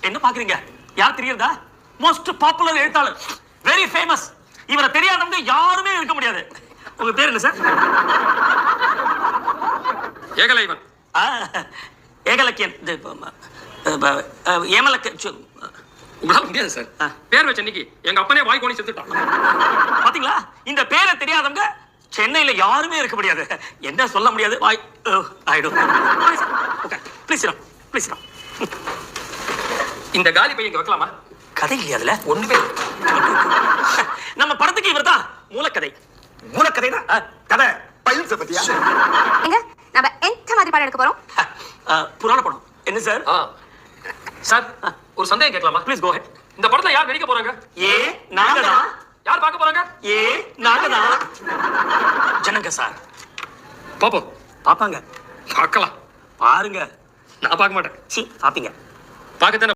என்ன பாக்குறீங்க? யார் தெரியுதா? மோஸ்ட் பாப்புலர் எழுத்தாளர், வெரி ஃபேமஸ். இவரை தெரியாதவங்க யாருமே இருக்க முடியாது. உங்க பேர் என்ன சார்? ஏகலைவன். ஏகலக்கியன். உங்களால முடியாது சார். பேர் வச்ச இன்னைக்கு எங்க அப்பனே வாய் கோணி செத்துட்டான். பாத்தீங்களா? இந்த பேரை தெரியாதவங்க சென்னையில யாருமே இருக்க முடியாது. என்ன சொல்ல முடியாது? வாய் ஆயிடும். Please please. இந்த காலி பையன் இங்க வைக்கலாமா? கதை இல்லையா அதுல? ஒண்ணுமே. நம்ம படத்துக்கு இவர் தான் மூலக்கதை. மூலக்கதை தான் கதை. பைல்ஸ் பத்தியா? எங்க நம்ம எந்த மாதிரி படம் எடுக்க போறோம்? புராண படம். என்ன சார்? சார் ஒரு சந்தேகம் கேட்கலாமா? Please go ahead. இந்த படத்துல யார் நடிக்க போறாங்க? நாங்க தான். யார் பார்க்க போறாங்க? நாங்க தான். ஜனங்க சார். பாப்போம். பாப்பாங்க. பார்க்கலாம். பாருங்க. நான் பார்க்க மாட்டேன். பாப்பீங்க. பார்க்கத்தானே